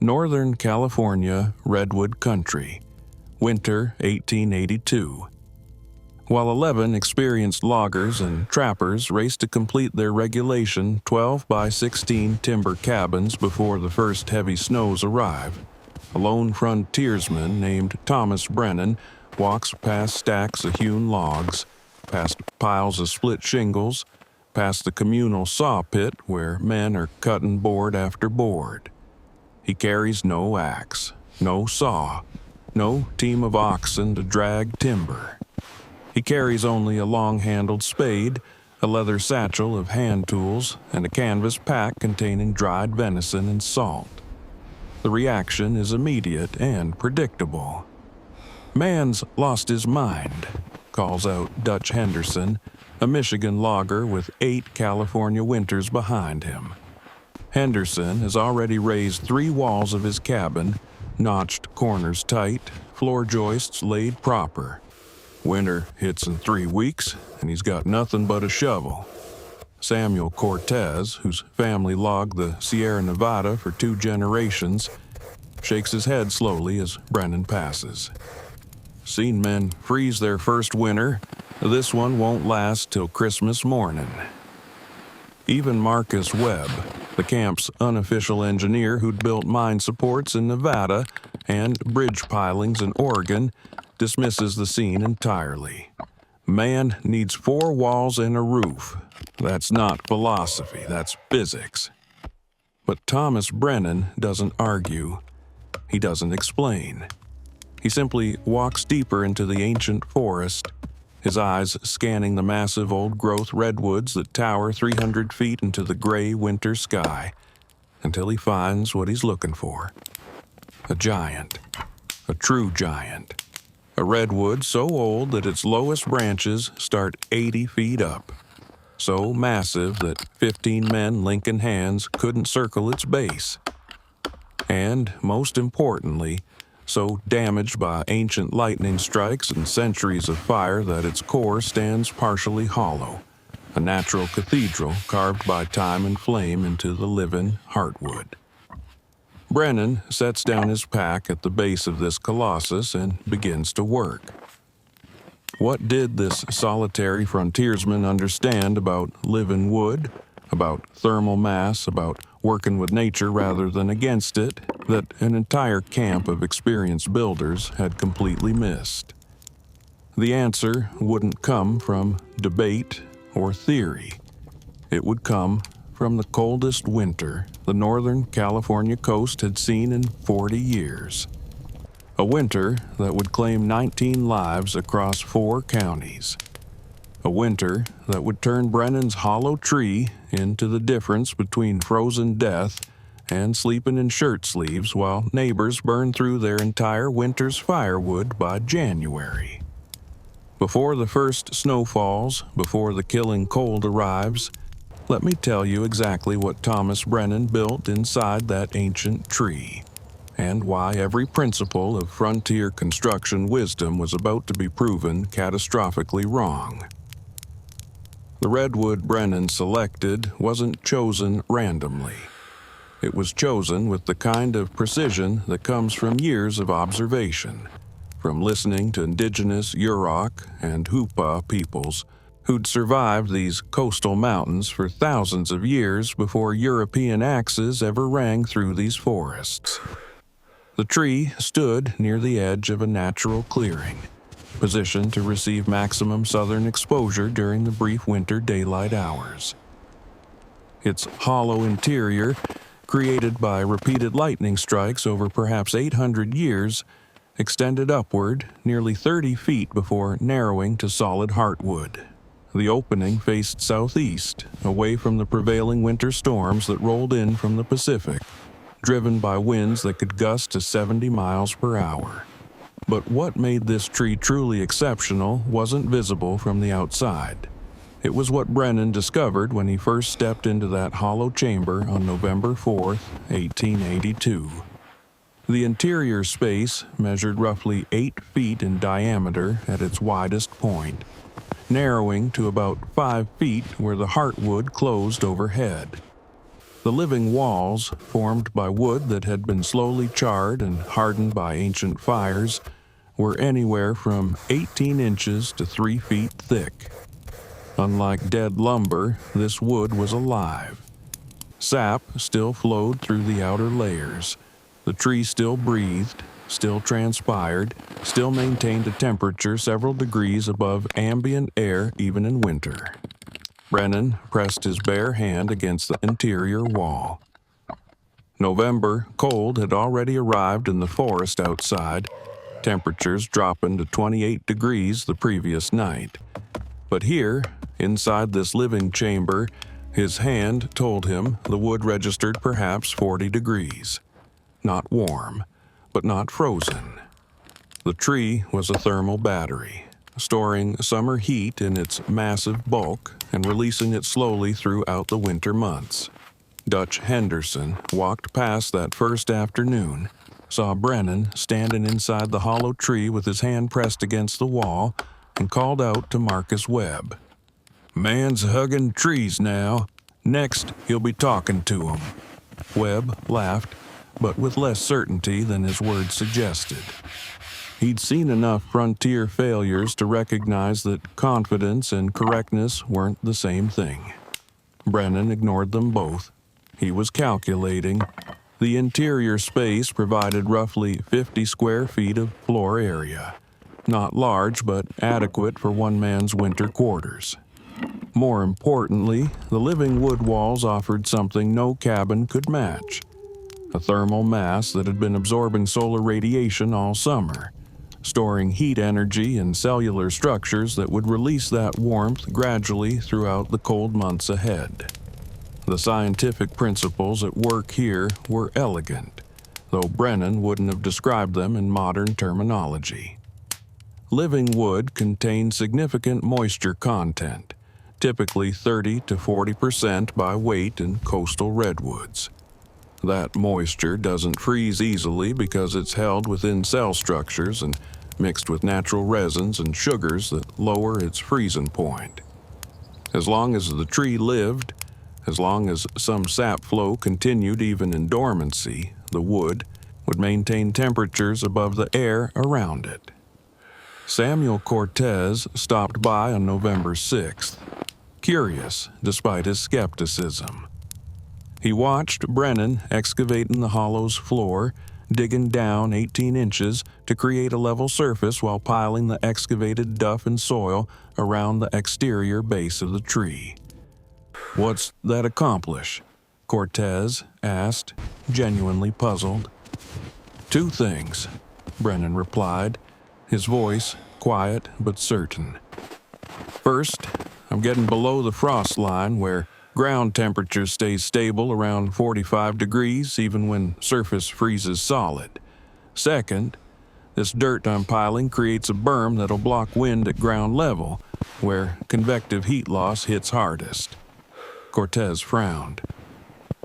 Northern California redwood country, winter 1882. While 11 experienced loggers and trappers raced to complete their regulation 12 by 16 timber cabins before the first heavy snows arrive, a lone frontiersman named Thomas Brennan walks past stacks of hewn logs, past piles of split shingles, past the communal saw pit where men are cutting board after board. He carries no axe, no saw, no team of oxen to drag timber. He carries only a long-handled spade, a leather satchel of hand tools, and a canvas pack containing dried venison and salt. The reaction is immediate and predictable. "Man's lost his mind," calls out Dutch Henderson, a Michigan logger with 8 California winters behind him. Henderson has already raised 3 walls of his cabin, notched corners tight, floor joists laid proper. Winter hits in 3 weeks, and he's got nothing but a shovel. Samuel Cortez, whose family logged the Sierra Nevada for 2 generations, shakes his head slowly as Brennan passes. "Seen men freeze their first winter. This one won't last till Christmas morning." Even Marcus Webb, the camp's unofficial engineer who'd built mine supports in Nevada and bridge pilings in Oregon, dismisses the scene entirely. Man needs 4 walls and a roof. That's not philosophy, that's physics. But Thomas Brennan doesn't argue. He doesn't explain. He simply walks deeper into the ancient forest, his eyes scanning the massive old-growth redwoods that tower 300 feet into the gray winter sky, until he finds what he's looking for. A giant. A true giant. A redwood so old that its lowest branches start 80 feet up. So massive that 15 men linking hands couldn't circle its base. And, most importantly, so damaged by ancient lightning strikes and centuries of fire that its core stands partially hollow, a natural cathedral carved by time and flame into the living heartwood. Brennan sets down his pack at the base of this colossus and begins to work. What did this solitary frontiersman understand about living wood, about thermal mass, about working with nature rather than against it, that an entire camp of experienced builders had completely missed? The answer wouldn't come from debate or theory. It would come from the coldest winter the Northern California coast had seen in 40 years. A winter that would claim 19 lives across 4 counties. A winter that would turn Brennan's hollow tree into the difference between frozen death and sleeping in shirt sleeves while neighbors burn through their entire winter's firewood by January. Before the first snow falls, before the killing cold arrives, let me tell you exactly what Thomas Brennan built inside that ancient tree, and why every principle of frontier construction wisdom was about to be proven catastrophically wrong. The redwood Brennan selected wasn't chosen randomly. It was chosen with the kind of precision that comes from years of observation, from listening to indigenous Yurok and Hupa peoples who'd survived these coastal mountains for thousands of years before European axes ever rang through these forests. The tree stood near the edge of a natural clearing, positioned to receive maximum southern exposure during the brief winter daylight hours. Its hollow interior, created by repeated lightning strikes over perhaps 800 years, extended upward nearly 30 feet before narrowing to solid heartwood. The opening faced southeast, away from the prevailing winter storms that rolled in from the Pacific, driven by winds that could gust to 70 miles per hour. But what made this tree truly exceptional wasn't visible from the outside. It was what Brennan discovered when he first stepped into that hollow chamber on November 4, 1882. The interior space measured roughly 8 feet in diameter at its widest point, narrowing to about 5 feet where the heartwood closed overhead. The living walls, formed by wood that had been slowly charred and hardened by ancient fires, were anywhere from 18 inches to 3 feet thick. Unlike dead lumber, this wood was alive. Sap still flowed through the outer layers. The tree still breathed, still transpired, still maintained a temperature several degrees above ambient air even in winter. Brennan pressed his bare hand against the interior wall. November cold had already arrived in the forest outside, temperatures dropping to 28 degrees the previous night. But here, inside this living chamber, his hand told him the wood registered perhaps 40 degrees. Not warm, but not frozen. The tree was a thermal battery, storing summer heat in its massive bulk and releasing it slowly throughout the winter months. Dutch Henderson walked past that first afternoon, saw Brennan standing inside the hollow tree with his hand pressed against the wall, and called out to Marcus Webb. "Man's hugging trees now. Next, he'll be talking to 'em." Webb laughed, but with less certainty than his words suggested. He'd seen enough frontier failures to recognize that confidence and correctness weren't the same thing. Brennan ignored them both. He was calculating. The interior space provided roughly 50 square feet of floor area. Not large, but adequate for one man's winter quarters. More importantly, the living wood walls offered something no cabin could match: a thermal mass that had been absorbing solar radiation all summer, storing heat energy in cellular structures that would release that warmth gradually throughout the cold months ahead. The scientific principles at work here were elegant, though Brennan wouldn't have described them in modern terminology. Living wood contained significant moisture content, typically 30 to 40% by weight in coastal redwoods. That moisture doesn't freeze easily because it's held within cell structures and mixed with natural resins and sugars that lower its freezing point. As long as the tree lived, as long as some sap flow continued even in dormancy, the wood would maintain temperatures above the air around it. Samuel Cortez stopped by on November 6th, curious despite his skepticism. He watched Brennan excavating the hollow's floor, digging down 18 inches to create a level surface while piling the excavated duff and soil around the exterior base of the tree. "What's that accomplish?" Cortez asked, genuinely puzzled. "Two things," Brennan replied, his voice quiet but certain. "First, I'm getting below the frost line where ground temperature stays stable around 45 degrees even when surface freezes solid. Second, this dirt I'm piling creates a berm that'll block wind at ground level, where convective heat loss hits hardest." Cortez frowned.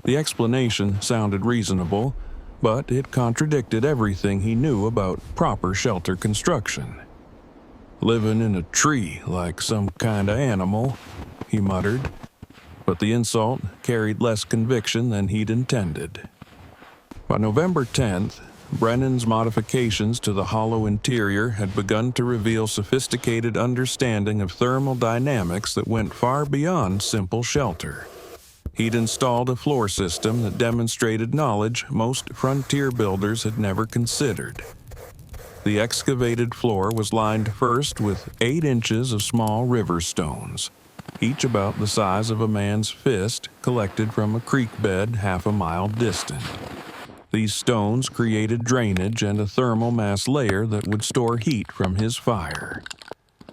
The explanation sounded reasonable, but it contradicted everything he knew about proper shelter construction. "Living in a tree like some kind of animal," he muttered, but the insult carried less conviction than he'd intended. By November 10th, Brennan's modifications to the hollow interior had begun to reveal sophisticated understanding of thermal dynamics that went far beyond simple shelter. He'd installed a floor system that demonstrated knowledge most frontier builders had never considered. The excavated floor was lined first with 8 inches of small river stones, each about the size of a man's fist, collected from a creek bed half a mile distant. These stones created drainage and a thermal mass layer that would store heat from his fire.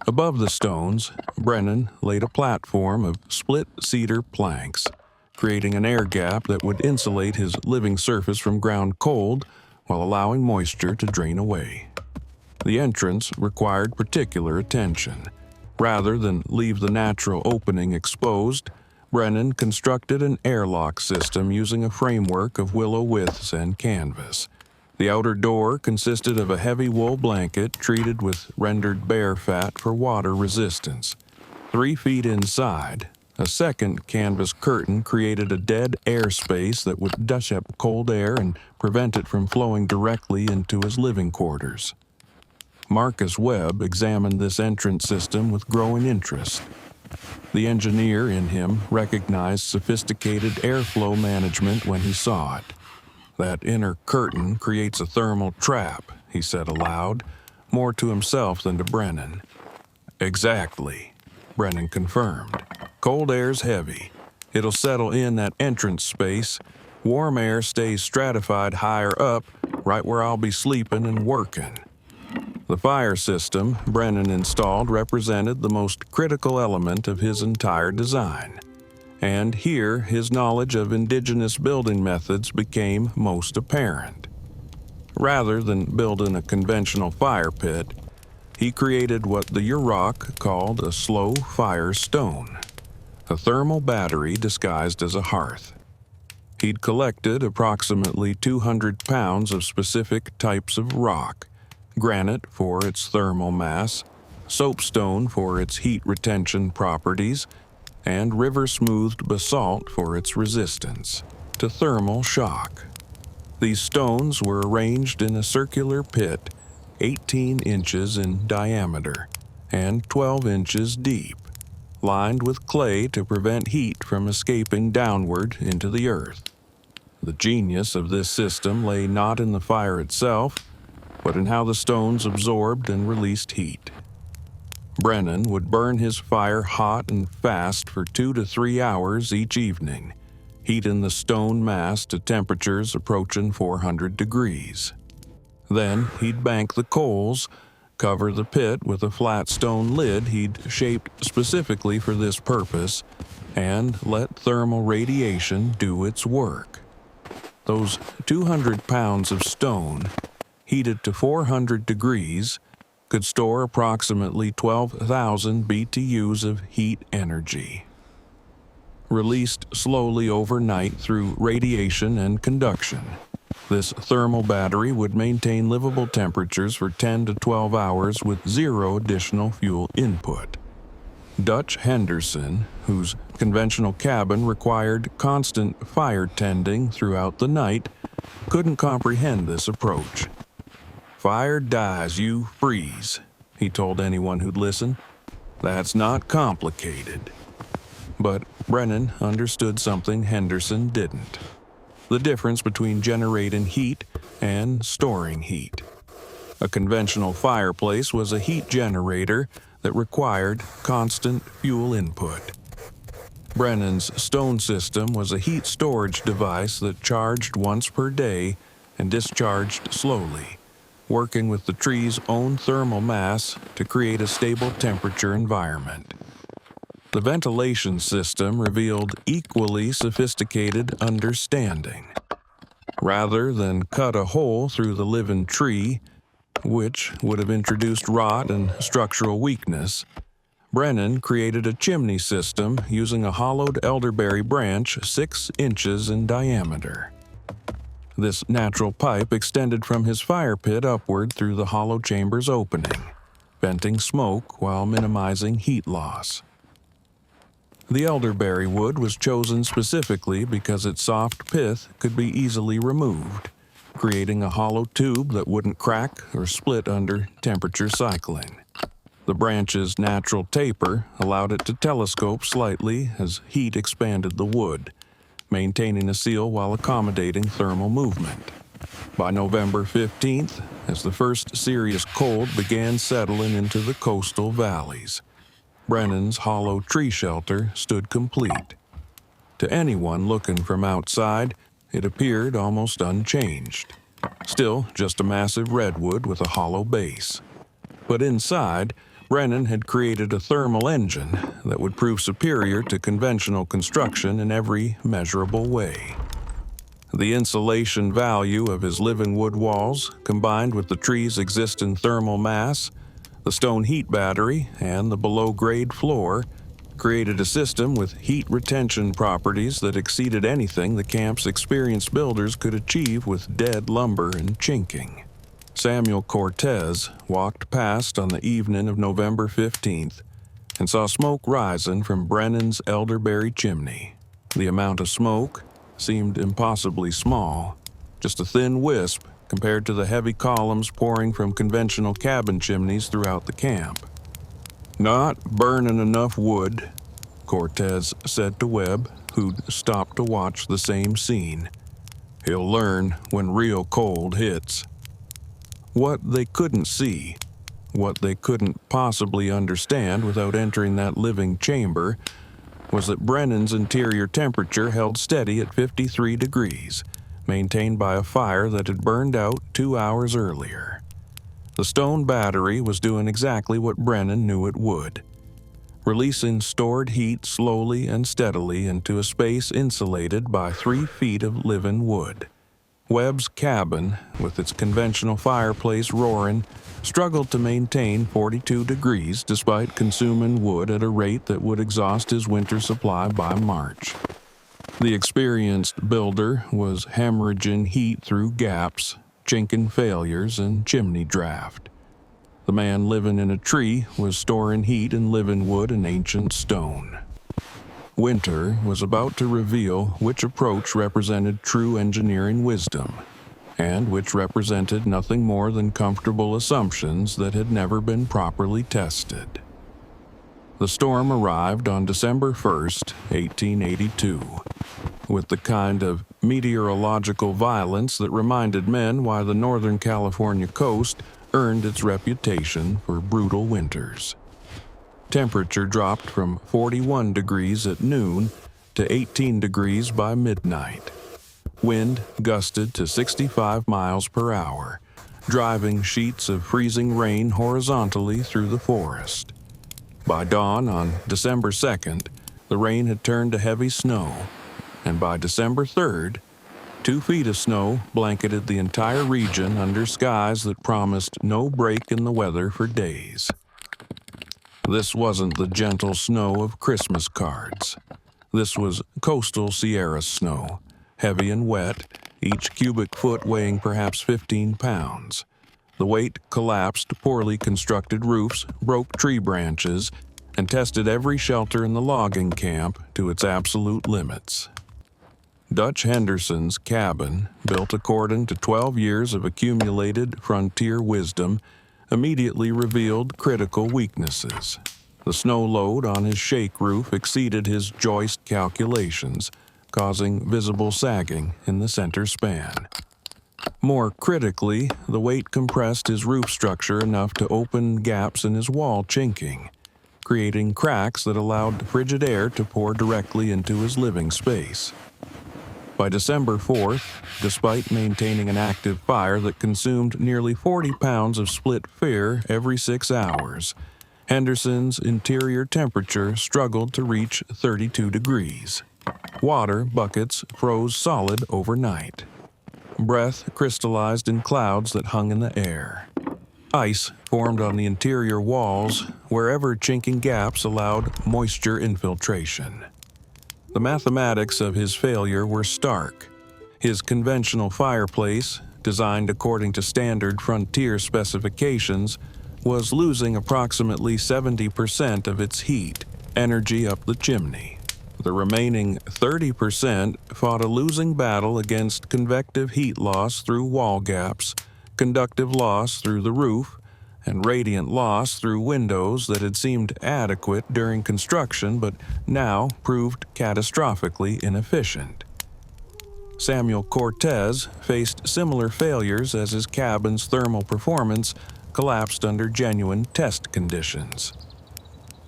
Above the stones, Brennan laid a platform of split cedar planks, creating an air gap that would insulate his living surface from ground cold while allowing moisture to drain away. The entrance required particular attention. Rather than leave the natural opening exposed, Brennan constructed an airlock system using a framework of willow withes and canvas. The outer door consisted of a heavy wool blanket treated with rendered bear fat for water resistance. 3 feet inside, A second canvas curtain created a dead airspace that would dust up cold air and prevent it from flowing directly into his living quarters. Marcus Webb examined this entrance system with growing interest. The engineer in him recognized sophisticated airflow management when he saw it. "That inner curtain creates a thermal trap," he said aloud, more to himself than to Brennan. "Exactly," Brennan confirmed. "Cold air's heavy. It'll settle in that entrance space. Warm air stays stratified higher up, right where I'll be sleeping and working." The fire system Brennan installed represented the most critical element of his entire design. And here his knowledge of indigenous building methods became most apparent. Rather than building a conventional fire pit, he created what the Yurok called a slow fire stone, a thermal battery disguised as a hearth. He'd collected approximately 200 pounds of specific types of rock: granite for its thermal mass, soapstone for its heat retention properties, and river-smoothed basalt for its resistance to thermal shock. These stones were arranged in a circular pit 18 inches in diameter and 12 inches deep, lined with clay to prevent heat from escaping downward into the earth. The genius of this system lay not in the fire itself, but in how the stones absorbed and released heat. Brennan would burn his fire hot and fast for 2 to 3 hours each evening, heating the stone mass to temperatures approaching 400 degrees. Then he'd bank the coals, cover the pit with a flat stone lid he'd shaped specifically for this purpose, and let thermal radiation do its work. Those 200 pounds of stone, heated to 400 degrees, could store approximately 12,000 BTUs of heat energy. Released slowly overnight through radiation and conduction, this thermal battery would maintain livable temperatures for 10 to 12 hours with zero additional fuel input. Dutch Henderson, whose conventional cabin required constant fire tending throughout the night, couldn't comprehend this approach. "Fire dies, you freeze," he told anyone who'd listen. "That's not complicated." But Brennan understood something Henderson didn't: the difference between generating heat and storing heat. A conventional fireplace was a heat generator that required constant fuel input. Brennan's stone system was a heat storage device that charged once per day and discharged slowly, working with the tree's own thermal mass to create a stable temperature environment. The ventilation system revealed equally sophisticated understanding. Rather than cut a hole through the living tree, which would have introduced rot and structural weakness, Brennan created a chimney system using a hollowed elderberry branch 6 inches in diameter. This natural pipe extended from his fire pit upward through the hollow chamber's opening, venting smoke while minimizing heat loss. The elderberry wood was chosen specifically because its soft pith could be easily removed, creating a hollow tube that wouldn't crack or split under temperature cycling. The branch's natural taper allowed it to telescope slightly as heat expanded the wood, maintaining a seal while accommodating thermal movement. By November 15th, as the first serious cold began settling into the coastal valleys, Brennan's hollow tree shelter stood complete. To anyone looking from outside, it appeared almost unchanged. Still just a massive redwood with a hollow base. But inside, Brennan had created a thermal engine that would prove superior to conventional construction in every measurable way. The insulation value of his living wood walls, combined with the tree's existing thermal mass, the stone heat battery, and the below-grade floor, created a system with heat retention properties that exceeded anything the camp's experienced builders could achieve with dead lumber and chinking. Samuel Cortez walked past on the evening of November 15th, and saw smoke rising from Brennan's elderberry chimney. The amount of smoke seemed impossibly small, just a thin wisp compared to the heavy columns pouring from conventional cabin chimneys throughout the camp. "Not burning enough wood," Cortez said to Webb, who'd stopped to watch the same scene. "He'll learn when real cold hits." What they couldn't see, what they couldn't possibly understand without entering that living chamber, was that Brennan's interior temperature held steady at 53 degrees, maintained by a fire that had burned out 2 hours earlier. The stone battery was doing exactly what Brennan knew it would, releasing stored heat slowly and steadily into a space insulated by 3 feet of living wood. Webb's cabin, with its conventional fireplace roaring, struggled to maintain 42 degrees despite consuming wood at a rate that would exhaust his winter supply by March. The experienced builder was hemorrhaging heat through gaps, chinking failures, and chimney draft. The man living in a tree was storing heat in living wood and ancient stone. Winter was about to reveal which approach represented true engineering wisdom, and which represented nothing more than comfortable assumptions that had never been properly tested. The storm arrived on December 1st, 1882, with the kind of meteorological violence that reminded men why the Northern California coast earned its reputation for brutal winters. Temperature dropped from 41 degrees at noon to 18 degrees by midnight. Wind gusted to 65 miles per hour, driving sheets of freezing rain horizontally through the forest. By dawn on December 2nd, the rain had turned to heavy snow, and by December 3rd, 2 feet of snow blanketed the entire region under skies that promised no break in the weather for days. This wasn't the gentle snow of Christmas cards. This was coastal Sierra snow, heavy and wet, each cubic foot weighing perhaps 15 pounds. The weight collapsed poorly constructed roofs, broke tree branches, and tested every shelter in the logging camp to its absolute limits. Dutch Henderson's cabin, built according to 12 years of accumulated frontier wisdom, immediately revealed critical weaknesses. The snow load on his shake roof exceeded his joist calculations, causing visible sagging in the center span. More critically, the weight compressed his roof structure enough to open gaps in his wall chinking, creating cracks that allowed frigid air to pour directly into his living space. By December 4th, despite maintaining an active fire that consumed nearly 40 pounds of split fir every 6 hours, Henderson's interior temperature struggled to reach 32 degrees. Water buckets froze solid overnight. Breath crystallized in clouds that hung in the air. Ice formed on the interior walls wherever chinking gaps allowed moisture infiltration. The mathematics of his failure were stark. His conventional fireplace, designed according to standard frontier specifications, was losing approximately 70% of its heat, energy up the chimney. The remaining 30% fought a losing battle against convective heat loss through wall gaps, conductive loss through the roof, and radiant loss through windows that had seemed adequate during construction but now proved catastrophically inefficient. Samuel Cortez faced similar failures as his cabin's thermal performance collapsed under genuine test conditions.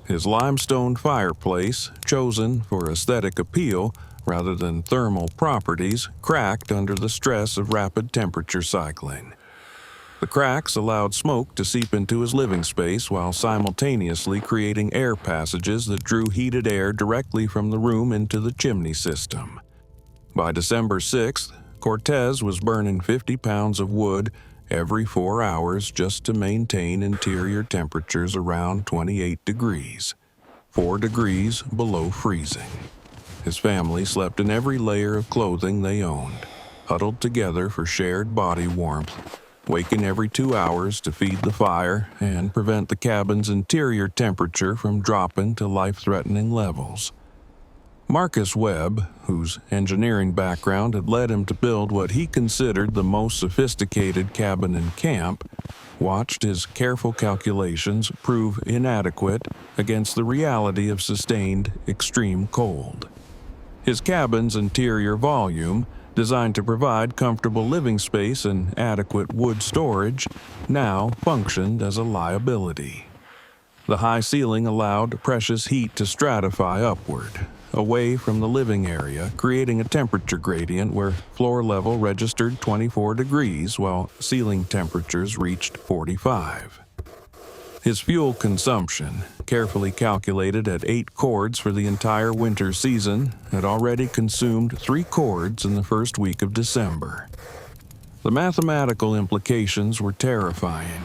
His limestone fireplace, chosen for aesthetic appeal rather than thermal properties, cracked under the stress of rapid temperature cycling. The cracks allowed smoke to seep into his living space while simultaneously creating air passages that drew heated air directly from the room into the chimney system. By December 6th, Cortez was burning 50 pounds of wood every 4 hours just to maintain interior temperatures around 28 degrees, 4 degrees below freezing. His family slept in every layer of clothing they owned, huddled together for shared body warmth, waking every 2 hours to feed the fire and prevent the cabin's interior temperature from dropping to life-threatening levels. Marcus Webb, whose engineering background had led him to build what he considered the most sophisticated cabin in camp, watched his careful calculations prove inadequate against the reality of sustained extreme cold. His cabin's interior volume, designed to provide comfortable living space and adequate wood storage, now functioned as a liability. The high ceiling allowed precious heat to stratify upward, away from the living area, creating a temperature gradient where floor level registered 24 degrees while ceiling temperatures reached 45. His fuel consumption, carefully calculated at 8 cords for the entire winter season, had already consumed 3 cords in the first week of December. The mathematical implications were terrifying.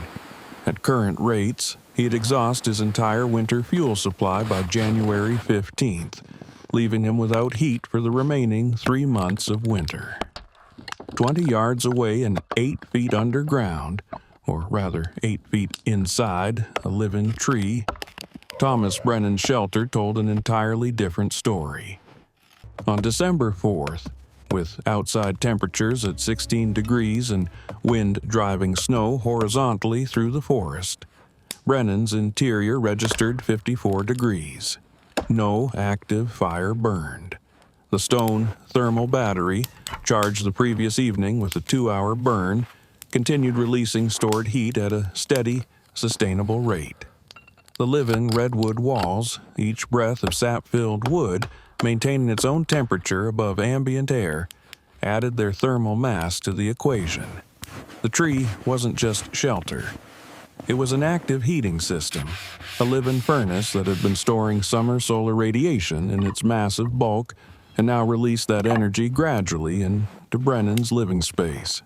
At current rates, he'd exhaust his entire winter fuel supply by January 15th, leaving him without heat for the remaining 3 months of winter. 20 yards away and 8 feet underground, or rather 8 feet inside a living tree, Thomas Brennan's shelter told an entirely different story. On December 4th, with outside temperatures at 16 degrees and wind driving snow horizontally through the forest, Brennan's interior registered 54 degrees. No active fire burned. The stone thermal battery, charged the previous evening with a 2-hour burn, continued releasing stored heat at a steady, sustainable rate. The living redwood walls, each breath of sap-filled wood maintaining its own temperature above ambient air, added their thermal mass to the equation. The tree wasn't just shelter. It was an active heating system, a living furnace that had been storing summer solar radiation in its massive bulk and now released that energy gradually into Brennan's living space.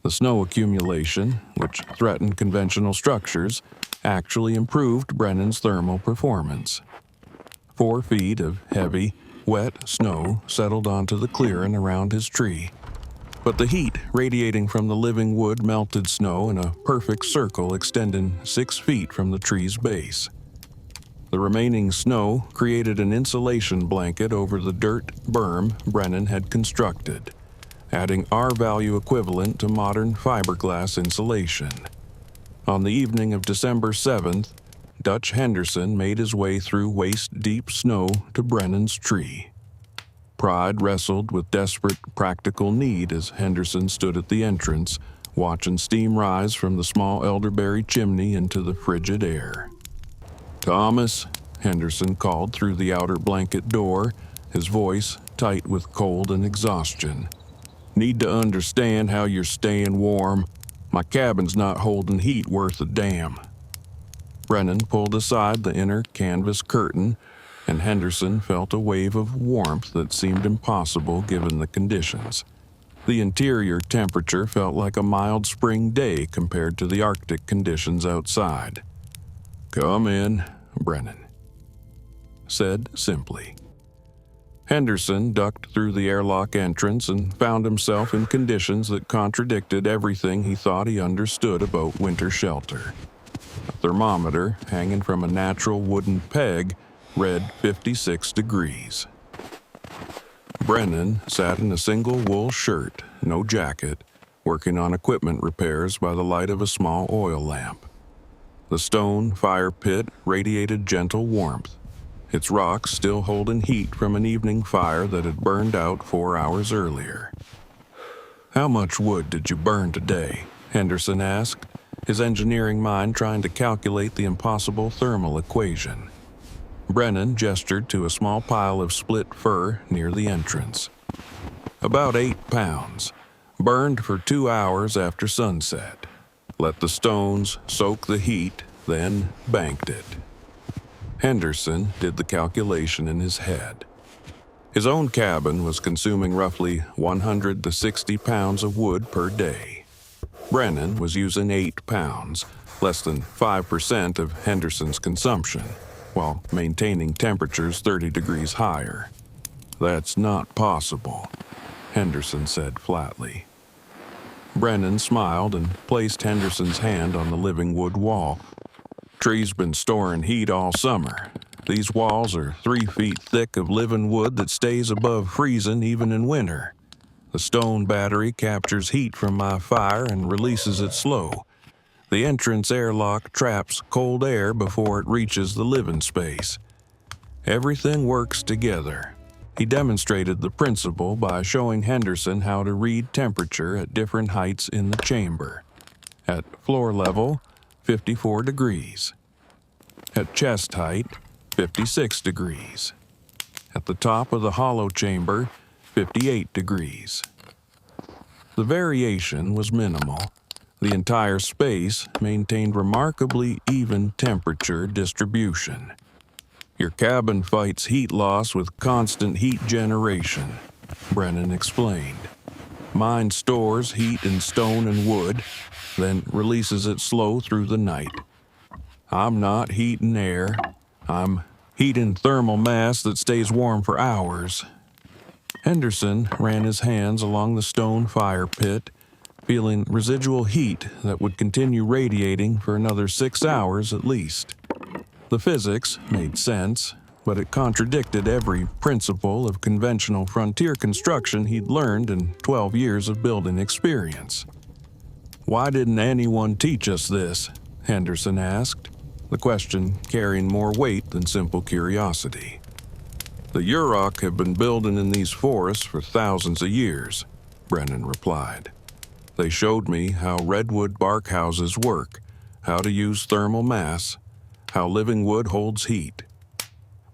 The snow accumulation, which threatened conventional structures, actually improved Brennan's thermal performance. 4 feet of heavy, wet snow settled onto the clearing around his tree, but the heat radiating from the living wood melted snow in a perfect circle extending 6 feet from the tree's base. The remaining snow created an insulation blanket over the dirt berm Brennan had constructed, adding R-value equivalent to modern fiberglass insulation. On the evening of December 7th, Dutch Henderson made his way through waist-deep snow to Brennan's tree. Pride wrestled with desperate practical need as Henderson stood at the entrance, watching steam rise from the small elderberry chimney into the frigid air. "Thomas," Henderson called through the outer blanket door, his voice tight with cold and exhaustion. "Need to understand how you're staying warm. My cabin's not holding heat worth a damn." Brennan pulled aside the inner canvas curtain, and Henderson felt a wave of warmth that seemed impossible given the conditions. The interior temperature felt like a mild spring day compared to the Arctic conditions outside. "Come in," Brennan said simply. Henderson ducked through the airlock entrance and found himself in conditions that contradicted everything he thought he understood about winter shelter. A thermometer hanging from a natural wooden peg read 56 degrees. Brennan sat in a single wool shirt, no jacket, working on equipment repairs by the light of a small oil lamp. The stone fire pit radiated gentle warmth, its rocks still holding heat from an evening fire that had burned out 4 hours earlier. "How much wood did you burn today?" Henderson asked, his engineering mind trying to calculate the impossible thermal equation. Brennan gestured to a small pile of split fir near the entrance. "About 8 pounds, burned for 2 hours after sunset. Let the stones soak the heat, then banked it." Henderson did the calculation in his head. His own cabin was consuming roughly 100 to 60 pounds of wood per day. Brennan was using 8 pounds, less than 5% of Henderson's consumption, while maintaining temperatures 30 degrees higher. "That's not possible," Henderson said flatly. Brennan smiled and placed Henderson's hand on the living wood wall. Tree's been storing heat all summer. These walls are 3 feet thick of living wood that stays above freezing even in winter. The stone battery captures heat from my fire and releases it slow. The entrance airlock traps cold air before it reaches the living space. Everything works together. He demonstrated the principle by showing Henderson how to read temperature at different heights in the chamber. At floor level, 54 degrees. At chest height, 56 degrees. At the top of the hollow chamber, 58 degrees. The variation was minimal. The entire space maintained remarkably even temperature distribution. Your cabin fights heat loss with constant heat generation, Brennan explained. Mine stores heat in stone and wood, then releases it slow through the night. I'm not heating air. I'm heating thermal mass that stays warm for hours. Henderson ran his hands along the stone fire pit, feeling residual heat that would continue radiating for another 6 hours at least. The physics made sense, but it contradicted every principle of conventional frontier construction he'd learned in 12 years of building experience. Why didn't anyone teach us this? Henderson asked, the question carrying more weight than simple curiosity. The Yurok have been building in these forests for thousands of years, Brennan replied. They showed me how redwood bark houses work, how to use thermal mass, how living wood holds heat.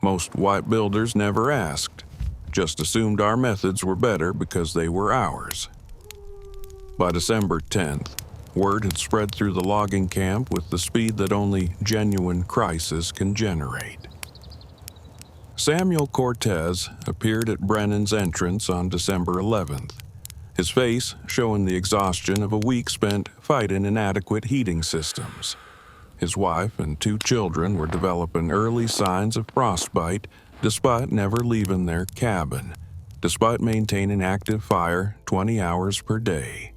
Most white builders never asked, just assumed our methods were better because they were ours. By December 10th, word had spread through the logging camp with the speed that only genuine crisis can generate. Samuel Cortez appeared at Brennan's entrance on December 11th, his face showing the exhaustion of a week spent fighting inadequate heating systems. His wife and 2 children were developing early signs of frostbite despite never leaving their cabin, despite maintaining active fire 20 hours per day.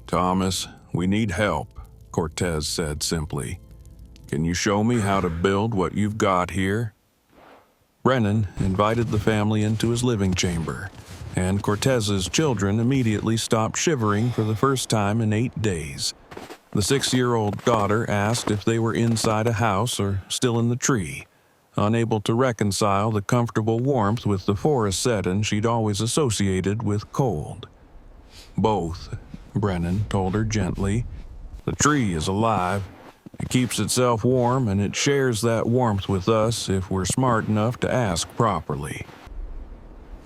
Thomas, we need help, Cortez said simply. Can you show me how to build what you've got here? Brennan invited the family into his living chamber, and Cortez's children immediately stopped shivering for the first time in 8 days. The 6-year-old daughter asked if they were inside a house or still in the tree, unable to reconcile the comfortable warmth with the forest setting she'd always associated with cold. Both, Brennan told her gently. The tree is alive. It keeps itself warm, and it shares that warmth with us if we're smart enough to ask properly.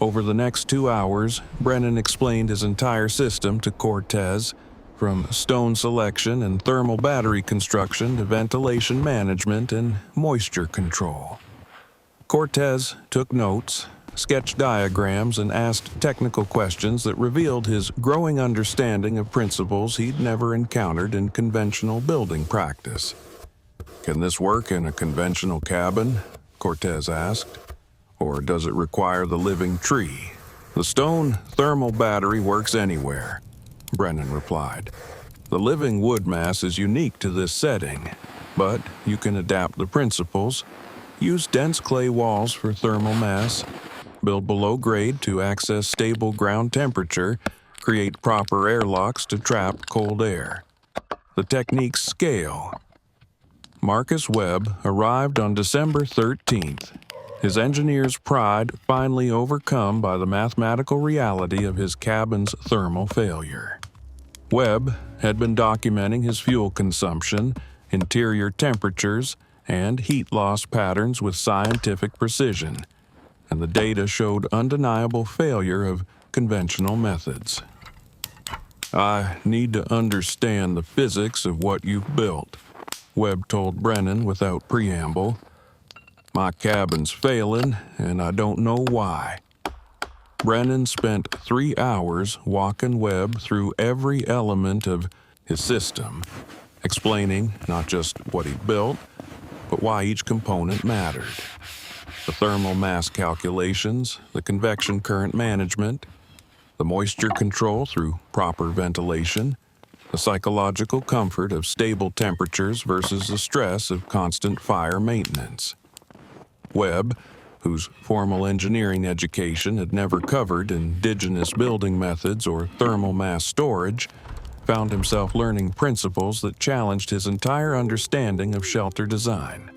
Over the next 2 hours, Brennan explained his entire system to Cortez, from stone selection and thermal battery construction to ventilation management and moisture control. Cortez took notes, sketched diagrams, and asked technical questions that revealed his growing understanding of principles he'd never encountered in conventional building practice. Can this work in a conventional cabin? Cortez asked. Or does it require the living tree? The stone thermal battery works anywhere, Brennan replied. The living wood mass is unique to this setting, but you can adapt the principles. Use dense clay walls for thermal mass, build below grade to access stable ground temperature, create proper airlocks to trap cold air. The techniques scale. Marcus Webb arrived on December 13th, his engineer's pride finally overcome by the mathematical reality of his cabin's thermal failure. Webb had been documenting his fuel consumption, interior temperatures, and heat loss patterns with scientific precision, and the data showed undeniable failure of conventional methods. I need to understand the physics of what you've built, Webb told Brennan without preamble. My cabin's failing, and I don't know why. Brennan spent 3 hours walking Webb through every element of his system, explaining not just what he built, but why each component mattered. The thermal mass calculations, the convection current management. the moisture control through proper ventilation, the psychological comfort of stable temperatures versus the stress of constant fire maintenance. Webb, whose formal engineering education had never covered indigenous building methods or thermal mass storage, found himself learning principles that challenged his entire understanding of shelter design.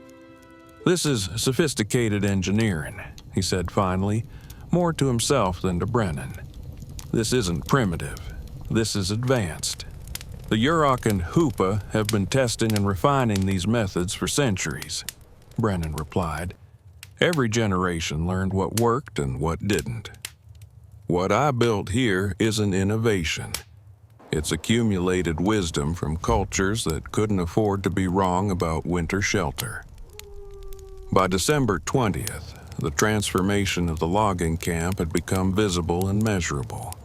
"This is sophisticated engineering," he said finally, more to himself than to Brennan. "This isn't primitive. This is advanced. The Yurok and Hoopa have been testing and refining these methods for centuries," Brennan replied. "Every generation learned what worked and what didn't. What I built here is an innovation. It's accumulated wisdom from cultures that couldn't afford to be wrong about winter shelter." By December 20th, the transformation of the logging camp had become visible and measurable.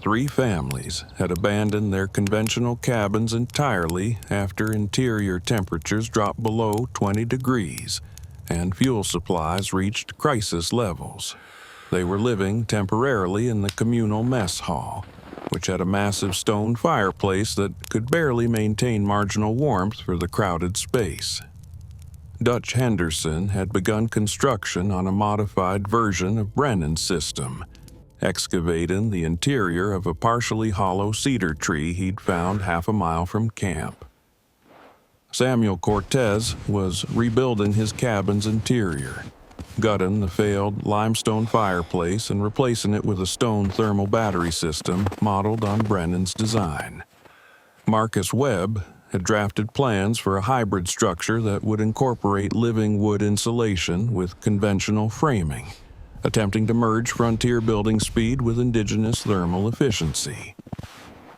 3 families had abandoned their conventional cabins entirely after interior temperatures dropped below 20 degrees and fuel supplies reached crisis levels. They were living temporarily in the communal mess hall, which had a massive stone fireplace that could barely maintain marginal warmth for the crowded space. Dutch Henderson had begun construction on a modified version of Brennan's system, excavating the interior of a partially hollow cedar tree he'd found half a mile from camp. Samuel Cortez was rebuilding his cabin's interior, gutting the failed limestone fireplace and replacing it with a stone thermal battery system modeled on Brennan's design. Marcus Webb had drafted plans for a hybrid structure that would incorporate living wood insulation with conventional framing, attempting to merge frontier building speed with indigenous thermal efficiency.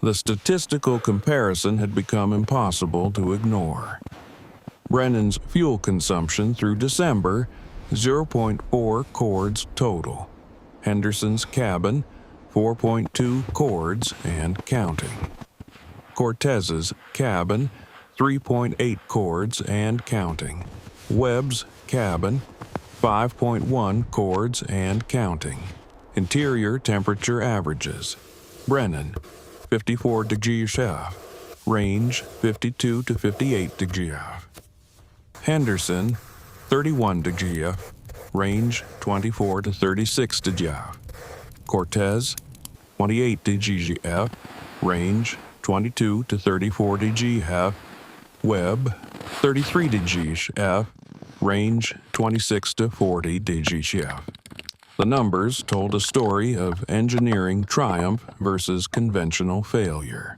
The statistical comparison had become impossible to ignore. Brennan's fuel consumption through December, 0.4 cords total. Henderson's cabin, 4.2 cords and counting. Cortez's cabin, 3.8 cords and counting. Webb's cabin, 5.1 cords and counting. Interior temperature averages. Brennan, 54 degrees F. Range, 52 to 58 degrees F. Henderson, 31 degrees F. Range, 24 to 36 degrees F. Cortez, 28 degrees F. Range, 22 to 34 degrees F. Webb, 33 degrees F. Range, 26 to 40 degrees F. The numbers told a story of engineering triumph versus conventional failure.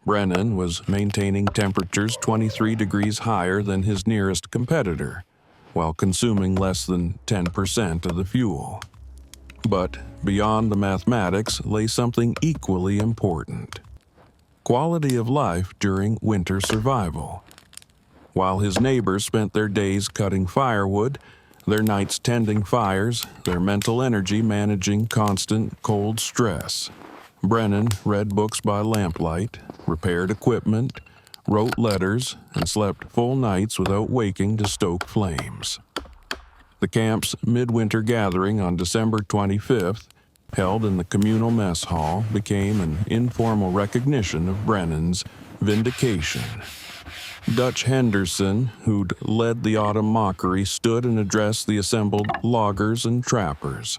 Brennan was maintaining temperatures 23 degrees higher than his nearest competitor, while consuming less than 10% of the fuel. But beyond the mathematics lay something equally important: quality of life during winter survival. While his neighbors spent their days cutting firewood, their nights tending fires, their mental energy managing constant cold stress, Brennan read books by lamplight, repaired equipment, wrote letters, and slept full nights without waking to stoke flames. The camp's midwinter gathering on December 25th, held in the communal mess hall, became an informal recognition of Brennan's vindication. Dutch Henderson, who'd led the autumn mockery, stood and addressed the assembled loggers and trappers.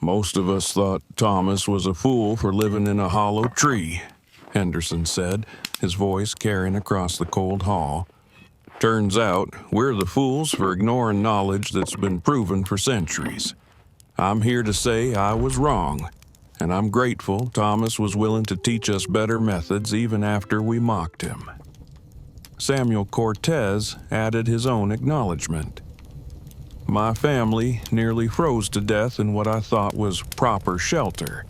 "Most of us thought Thomas was a fool for living in a hollow tree," Henderson said, his voice carrying across the cold hall. "Turns out we're the fools for ignoring knowledge that's been proven for centuries. I'm here to say I was wrong, and I'm grateful Thomas was willing to teach us better methods even after we mocked him." Samuel Cortez added his own acknowledgement. "My family nearly froze to death in what I thought was proper shelter.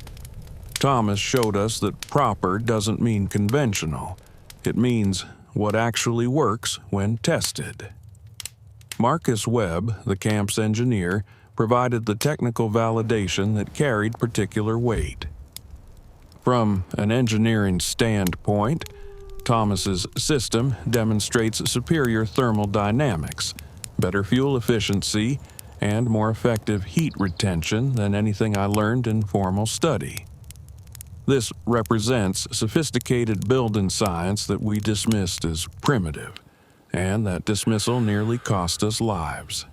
Thomas showed us that proper doesn't mean conventional. It means what actually works when tested." Marcus Webb, the camp's engineer, provided the technical validation that carried particular weight. From an engineering standpoint, Thomas's system demonstrates superior thermal dynamics, better fuel efficiency, and more effective heat retention than anything I learned in formal study. This represents sophisticated building science that we dismissed as primitive, and that dismissal nearly cost us lives.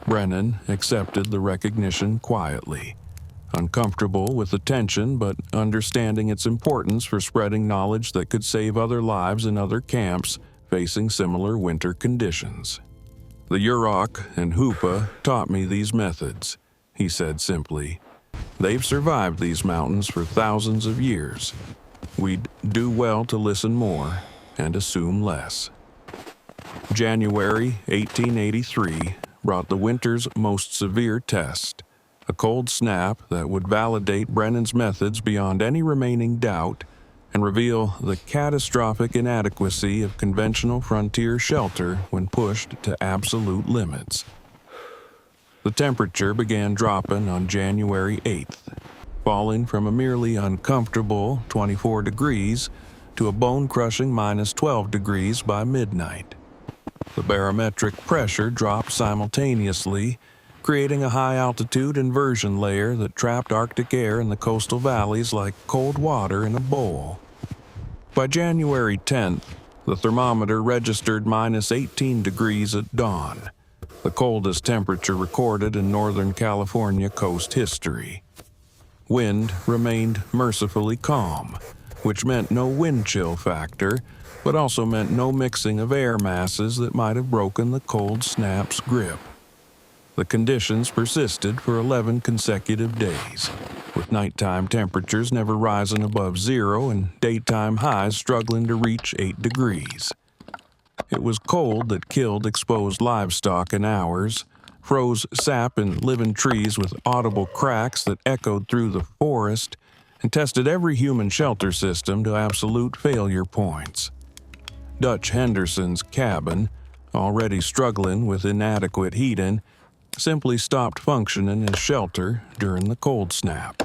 Brennan accepted the recognition quietly, uncomfortable with the tension but understanding its importance for spreading knowledge that could save other lives in other camps facing similar winter conditions. "The Yurok and Hoopa taught me these methods," he said simply. "They've survived these mountains for thousands of years. We'd do well to listen more and assume less." January 1883 brought the winter's most severe test, a cold snap that would validate Brennan's methods beyond any remaining doubt and reveal the catastrophic inadequacy of conventional frontier shelter when pushed to absolute limits. The temperature began dropping on January 8th, falling from a merely uncomfortable 24 degrees to a bone-crushing minus 12 degrees by midnight. The barometric pressure dropped simultaneously, creating a high-altitude inversion layer that trapped Arctic air in the coastal valleys like cold water in a bowl. By January 10th, the thermometer registered minus 18 degrees at dawn, the coldest temperature recorded in Northern California coast history. Wind remained mercifully calm, which meant no wind chill factor, but also meant no mixing of air masses that might have broken the cold snap's grip. The conditions persisted for 11 consecutive days, with nighttime temperatures never rising above zero and daytime highs struggling to reach 8 degrees. It was cold that killed exposed livestock in hours, froze sap in living trees with audible cracks that echoed through the forest, and tested every human shelter system to absolute failure points. Dutch Henderson's cabin, already struggling with inadequate heating, simply stopped functioning as shelter during the cold snap.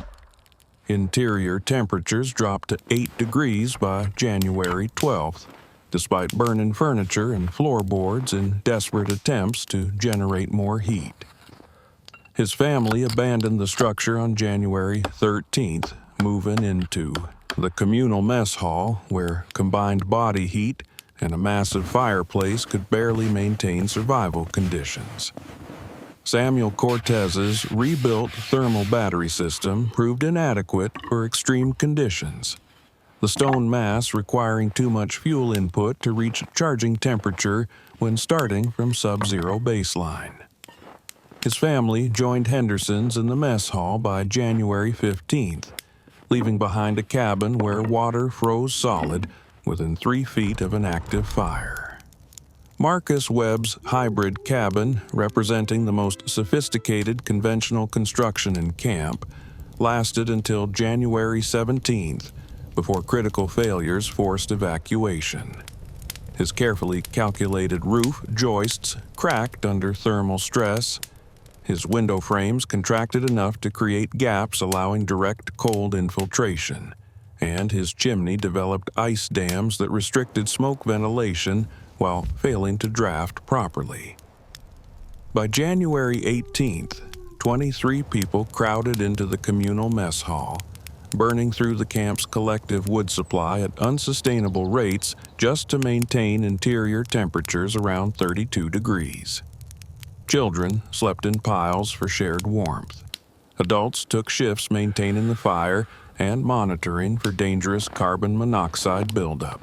Interior temperatures dropped to 8 degrees by January 12th, despite burning furniture and floorboards in desperate attempts to generate more heat. His family abandoned the structure on January 13th, moving into the communal mess hall where combined body heat and a massive fireplace could barely maintain survival conditions. Samuel Cortez's rebuilt thermal battery system proved inadequate for extreme conditions, the stone mass requiring too much fuel input to reach charging temperature when starting from sub-zero baseline. His family joined Henderson's in the mess hall by January 15th, leaving behind a cabin where water froze solid within 3 feet of an active fire. Marcus Webb's hybrid cabin, representing the most sophisticated conventional construction in camp, lasted until January 17th, before critical failures forced evacuation. His carefully calculated roof joists cracked under thermal stress. His window frames contracted enough to create gaps allowing direct cold infiltration, and his chimney developed ice dams that restricted smoke ventilation while failing to draft properly. By January 18th, 23 people crowded into the communal mess hall, burning through the camp's collective wood supply at unsustainable rates just to maintain interior temperatures around 32 degrees. Children slept in piles for shared warmth. Adults took shifts maintaining the fire and monitoring for dangerous carbon monoxide buildup.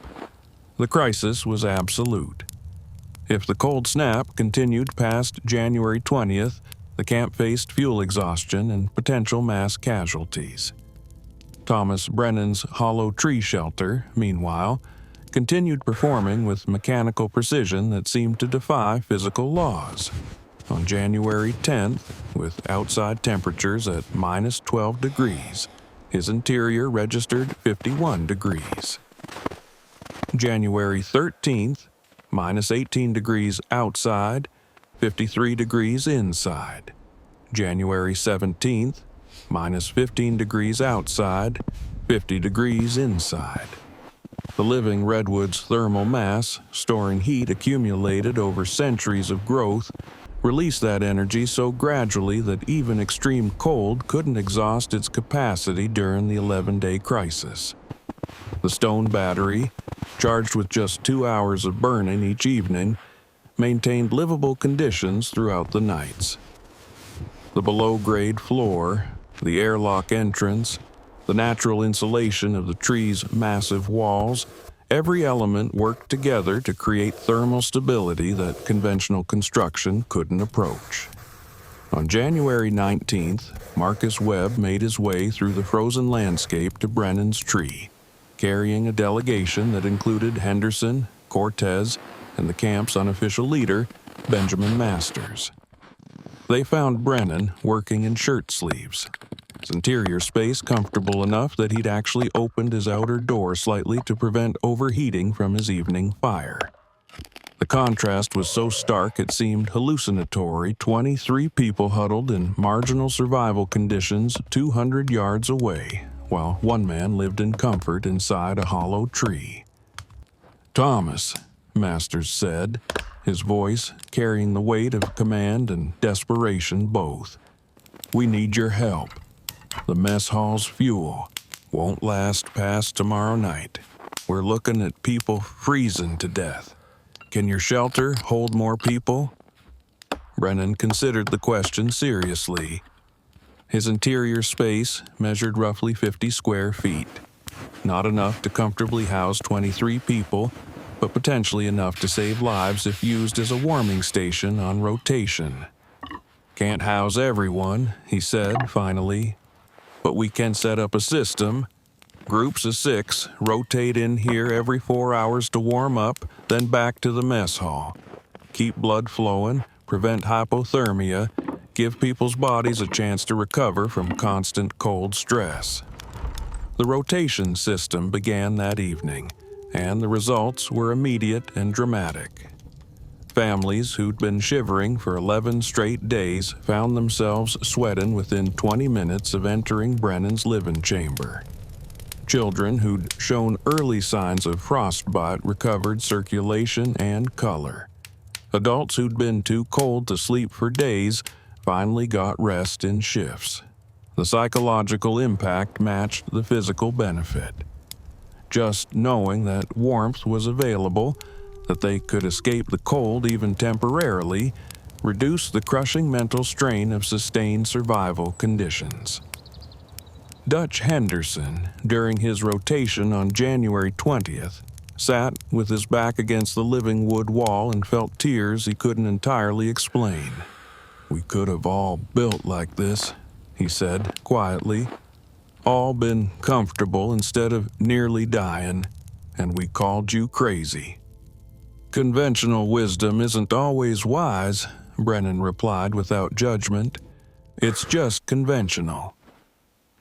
The crisis was absolute. If the cold snap continued past January 20th, the camp faced fuel exhaustion and potential mass casualties. Thomas Brennan's hollow tree shelter, meanwhile, continued performing with mechanical precision that seemed to defy physical laws. On January 10th, with outside temperatures at minus 12 degrees, his interior registered 51 degrees. January 13th, minus 18 degrees outside, 53 degrees inside. January 17th, minus 15 degrees outside, 50 degrees inside. The living redwood's thermal mass, storing heat accumulated over centuries of growth, release that energy so gradually that even extreme cold couldn't exhaust its capacity during the 11-day crisis. The stone battery, charged with just 2 hours of burning each evening, maintained livable conditions throughout the nights. The below-grade floor, the airlock entrance, the natural insulation of the tree's massive walls, every element worked together to create thermal stability that conventional construction couldn't approach. On January 19th, Marcus Webb made his way through the frozen landscape to Brennan's tree, carrying a delegation that included Henderson, Cortez, and the camp's unofficial leader, Benjamin Masters. They found Brennan working in shirt sleeves, his interior space comfortable enough that he'd actually opened his outer door slightly to prevent overheating from his evening fire. The contrast was so stark it seemed hallucinatory. 23 people huddled in marginal survival conditions 200 yards away, while one man lived in comfort inside a hollow tree. "Thomas," Masters said, his voice carrying the weight of command and desperation both. "We need your help. The mess hall's fuel won't last past tomorrow night. We're looking at people freezing to death. Can your shelter hold more people?" Brennan considered the question seriously. His interior space measured roughly 50 square feet. Not enough to comfortably house 23 people, but potentially enough to save lives if used as a warming station on rotation. "Can't house everyone," he said finally, "but we can set up a system. Groups of 6 rotate in here every 4 hours to warm up, then back to the mess hall. Keep blood flowing, prevent hypothermia, give people's bodies a chance to recover from constant cold stress." The rotation system began that evening, and the results were immediate and dramatic. Families who'd been shivering for 11 straight days found themselves sweating within 20 minutes of entering Brennan's living chamber. Children who'd shown early signs of frostbite recovered circulation and color. Adults who'd been too cold to sleep for days finally got rest in shifts. The psychological impact matched the physical benefit. Just knowing that warmth was available, that they could escape the cold even temporarily, reduced the crushing mental strain of sustained survival conditions. Dutch Henderson, during his rotation on January 20th, sat with his back against the living wood wall and felt tears he couldn't entirely explain. "We could have all built like this," he said quietly. "All been comfortable instead of nearly dying, and we called you crazy." "Conventional wisdom isn't always wise," Brennan replied without judgment. "It's just conventional."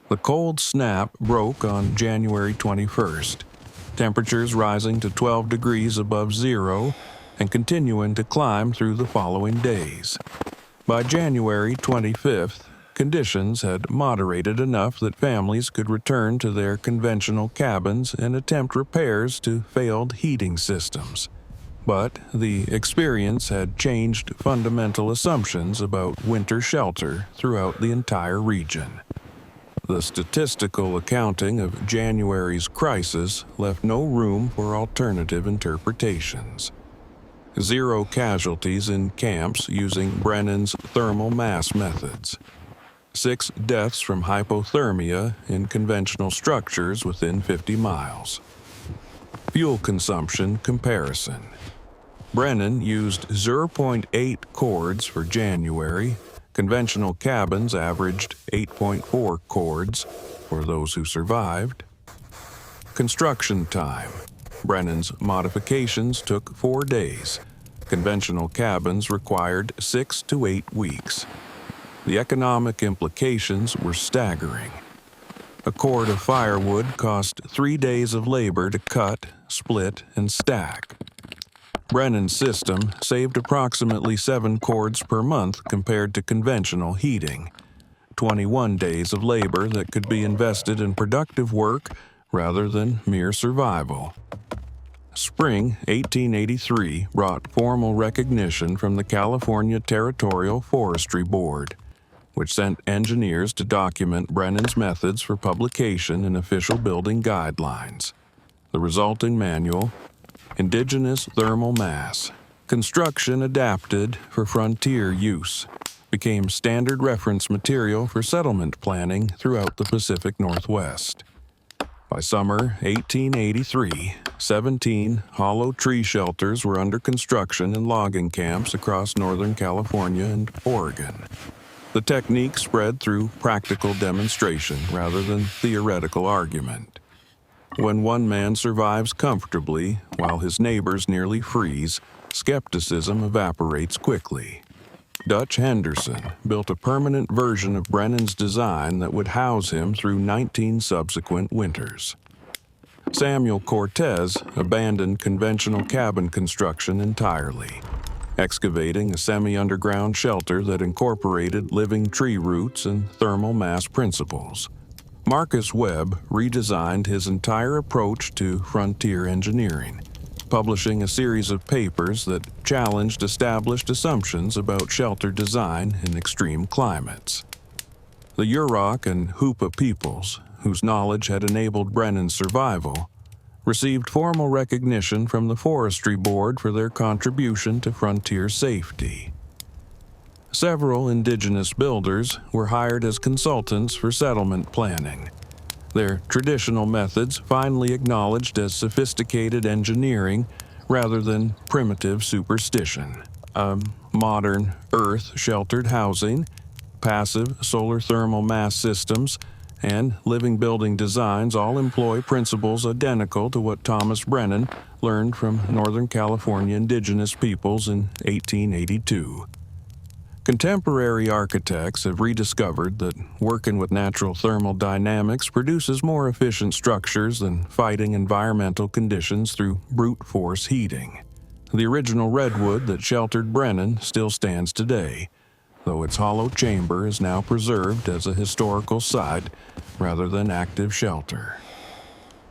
The cold snap broke on January 21st, temperatures rising to 12 degrees above zero and continuing to climb through the following days. By January 25th, conditions had moderated enough that families could return to their conventional cabins and attempt repairs to failed heating systems. But the experience had changed fundamental assumptions about winter shelter throughout the entire region. The statistical accounting of January's crisis left no room for alternative interpretations. 0 casualties in camps using Brennan's thermal mass methods. 6 deaths from hypothermia in conventional structures within 50 miles. Fuel consumption comparison. Brennan used 0.8 cords for January. Conventional cabins averaged 8.4 cords for those who survived. Construction time. Brennan's modifications took 4 days. Conventional cabins required 6 to 8 weeks. The economic implications were staggering. A cord of firewood cost 3 days of labor to cut, split, and stack. Brennan's system saved approximately 7 cords per month compared to conventional heating. 21 days of labor that could be invested in productive work rather than mere survival. Spring 1883 brought formal recognition from the California Territorial Forestry Board, which sent engineers to document Brennan's methods for publication in official building guidelines. The resulting manual, Indigenous Thermal Mass, Construction Adapted for Frontier Use, became standard reference material for settlement planning throughout the Pacific Northwest. By summer 1883, 17 hollow tree shelters were under construction in logging camps across Northern California and Oregon. The technique spread through practical demonstration rather than theoretical argument. When one man survives comfortably while his neighbors nearly freeze, skepticism evaporates quickly. Dutch Henderson built a permanent version of Brennan's design that would house him through 19 subsequent winters. Samuel Cortez abandoned conventional cabin construction entirely, excavating a semi-underground shelter that incorporated living tree roots and thermal mass principles. Marcus Webb redesigned his entire approach to frontier engineering, publishing a series of papers that challenged established assumptions about shelter design in extreme climates. The Yurok and Hoopa peoples, whose knowledge had enabled Brennan's survival, received formal recognition from the Forestry Board for their contribution to frontier safety. Several indigenous builders were hired as consultants for settlement planning, their traditional methods finally acknowledged as sophisticated engineering rather than primitive superstition. Modern earth-sheltered housing, passive solar thermal mass systems, and living building designs all employ principles identical to what Thomas Brennan learned from Northern California indigenous peoples in 1882. Contemporary architects have rediscovered that working with natural thermal dynamics produces more efficient structures than fighting environmental conditions through brute force heating. The original redwood that sheltered Brennan still stands today, though its hollow chamber is now preserved as a historical site rather than active shelter.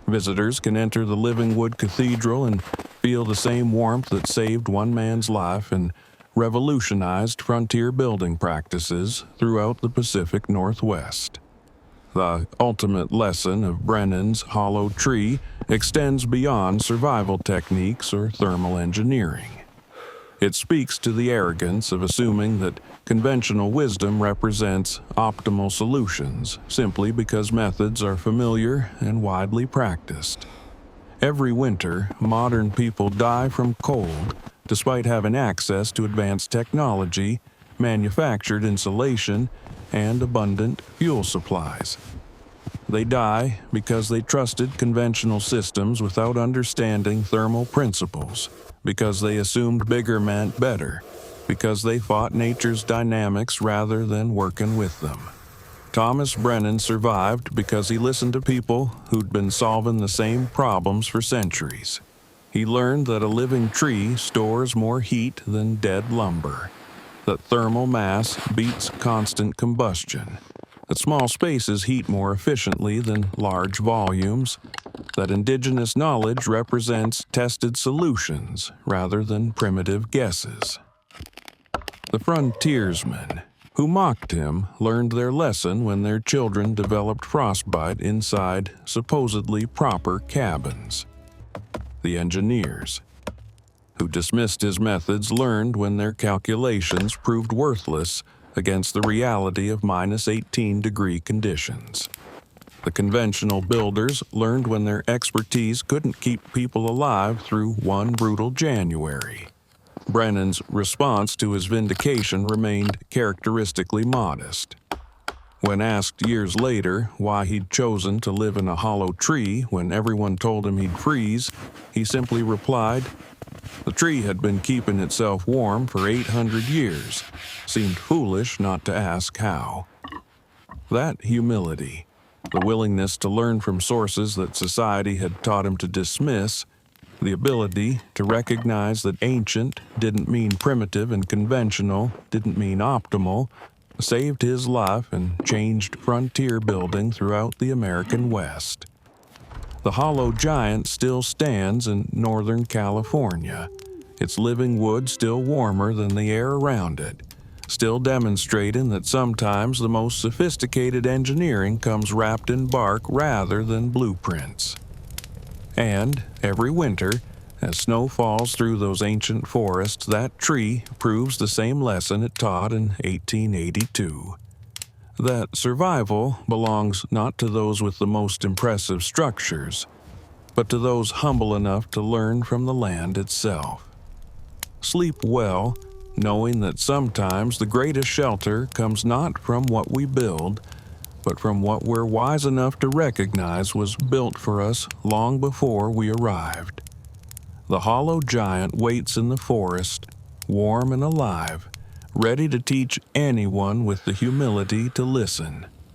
Visitors can enter the Living Wood Cathedral and feel the same warmth that saved one man's life and revolutionized frontier building practices throughout the Pacific Northwest. The ultimate lesson of Brennan's hollow tree extends beyond survival techniques or thermal engineering. It speaks to the arrogance of assuming that conventional wisdom represents optimal solutions simply because methods are familiar and widely practiced. Every winter, modern people die from cold despite having access to advanced technology, manufactured insulation, and abundant fuel supplies. They die because they trusted conventional systems without understanding thermal principles, because they assumed bigger meant better, because they fought nature's dynamics rather than working with them. Thomas Brennan survived because he listened to people who'd been solving the same problems for centuries. He learned that a living tree stores more heat than dead lumber, that thermal mass beats constant combustion, that small spaces heat more efficiently than large volumes, that indigenous knowledge represents tested solutions rather than primitive guesses. The frontiersmen who mocked him learned their lesson when their children developed frostbite inside supposedly proper cabins. The engineers who dismissed his methods learned when their calculations proved worthless against the reality of minus 18-degree conditions. The conventional builders learned when their expertise couldn't keep people alive through one brutal January. Brennan's response to his vindication remained characteristically modest. When asked years later why he'd chosen to live in a hollow tree when everyone told him he'd freeze, he simply replied, "The tree had been keeping itself warm for 800 years. Seemed foolish not to ask how." That humility, the willingness to learn from sources that society had taught him to dismiss, the ability to recognize that ancient didn't mean primitive and conventional didn't mean optimal, saved his life and changed frontier building throughout the American West. The hollow giant still stands in Northern California, its living wood still warmer than the air around it, still demonstrating that sometimes the most sophisticated engineering comes wrapped in bark rather than blueprints. And every winter, as snow falls through those ancient forests, that tree proves the same lesson it taught in 1882. That survival belongs not to those with the most impressive structures, but to those humble enough to learn from the land itself. Sleep well, knowing that sometimes the greatest shelter comes not from what we build, but from what we're wise enough to recognize was built for us long before we arrived. The hollow giant waits in the forest, warm and alive, ready to teach anyone with the humility to listen.